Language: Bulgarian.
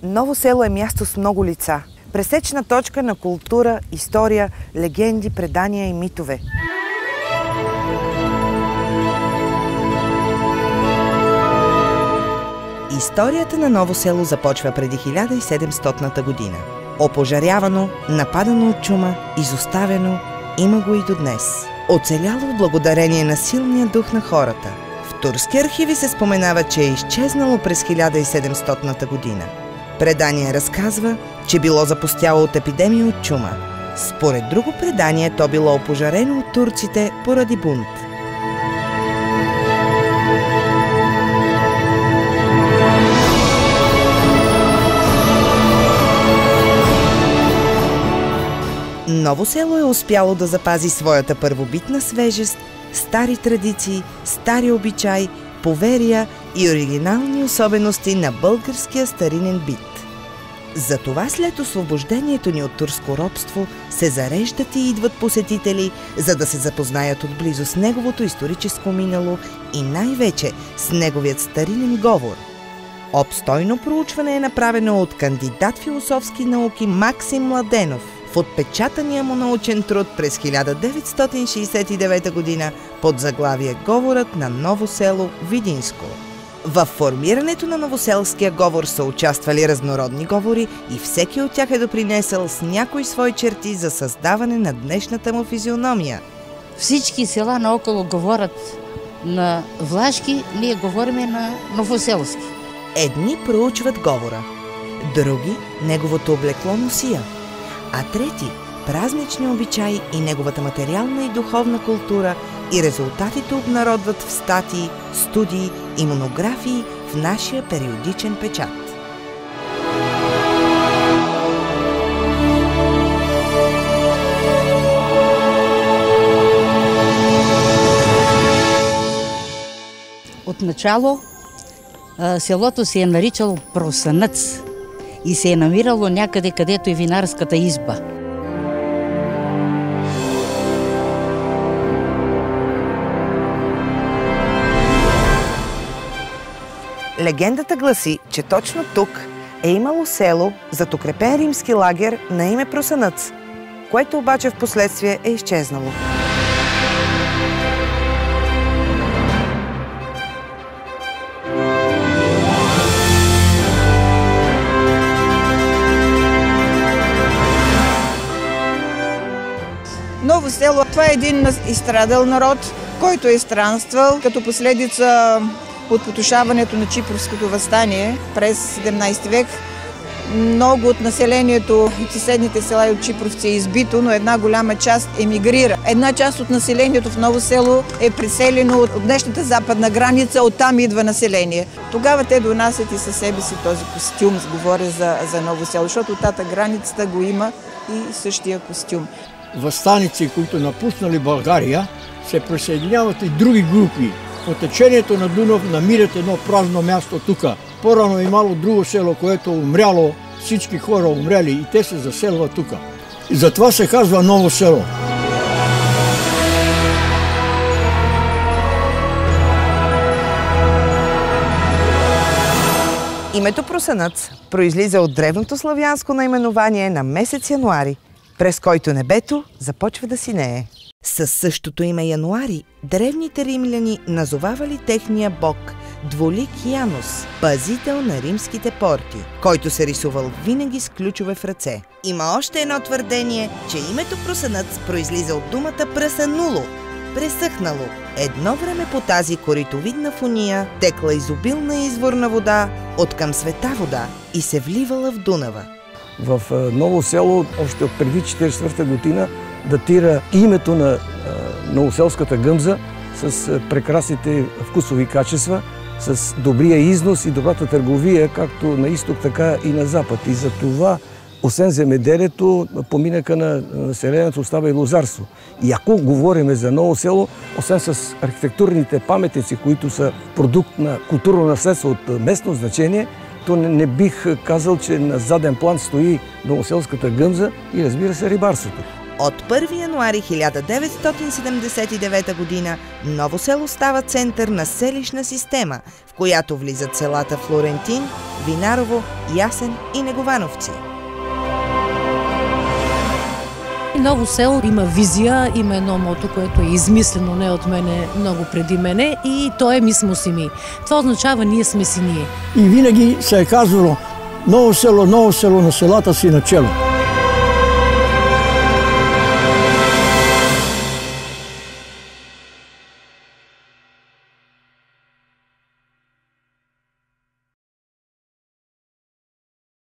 Ново село е място с много лица. Пресечна точка на култура, история, легенди, предания и митове. Историята на Ново село започва преди 1700 година. Опожарявано, нападано от чума, изоставено, има го и до днес. Оцеляло благодарение на силния дух на хората. В турски архиви се споменава, че е изчезнало през 1700 година. Предание разказва, че било запустяло от епидемия от чума. Според друго предание, то било опожарено от турците поради бунт. Ново село е успяло да запази своята първобитна свежест, стари традиции, стари обичаи, поверия и оригинални особености на българския старинен бит. Затова след освобождението ни от турско робство се зареждат и идват посетители, за да се запознаят отблизо с неговото историческо минало и най-вече с неговият старинен говор. Обстойно проучване е направено от кандидат философски науки Максим Младенов в отпечатания му научен труд през 1969 година под заглавие «Говорът на Ново село Видинско». Във формирането на новоселския говор са участвали разнородни говори и всеки от тях е допринесъл с някои свои черти за създаване на днешната му физиономия. Всички села наоколо говорят на влашки, ние говориме на новоселски. Едни проучват говора, други – неговото облекло носия, а трети – празнични обичаи и неговата материална и духовна култура, и резултатите обнародват в статии, студии и монографии в нашия периодичен печат. Отначало селото се е наричало Просънъц и се е намирало някъде, където е винарската изба. Легендата гласи, че точно тук е имало село зад укрепен римски лагер на име Просънъц, което обаче в последствие е изчезнало. Ново село, това е един изстрадал народ, който е странствал като последица от потушаването на Чипровското въстание през 17 век. Много от населението от съседните села и от Чипровци е избито, но една голяма част емигрира. Една част от населението в Ново село е преселено от днешната западна граница, оттам идва население. Тогава те донасят и със себе си този костюм, говоря за Ново село, защото от тата границата го има и същия костюм. Въстаници, които напуснали България, се присъединяват и други групи. По течението на Дунав намират едно празно място тук. По-рано имало друго село, което умряло, всички хора умряли и те се заселват тук. И затова се казва Ново село. Името Просънъц произлиза от древното славянско наименование на месец януари, през който небето започва да синее. Със същото име Януари, древните римляни назовавали техния бог Двулик Янус, пазител на римските порти, който се рисувал винаги с ключове в ръце. Има още едно твърдение, че името Просънъц произлиза от думата пръсануло, пресъхнало. Едно време по тази коритовидна фуния текла изобилна изворна вода от към света вода и се вливала в Дунава. В Ново село още от преди 1944 година датира името на новоселската гъмза с прекрасните вкусови качества, с добрия износ и добрата търговия, както на изток, така и на запад. И за това, освен земеделието, поминъка на населението остава и лозарство. И ако говорим за Ново село, освен с архитектурните паметници, които са продукт на културно наследство от местно значение, то не бих казал, че на заден план стои новоселската гъмза и, разбира се, рибарството. От 1 януари 1979 година Ново село става център на селищна система, в която влизат селата Флорентин, Винарово, Ясен и Неговановци. Ново село има визия, има едно мото, което е измислено не от мене, много преди мене, и то е "Ми смо си ми". Това означава "Ние сме си ние". И винаги се е казвало: ново село, на селата си начело.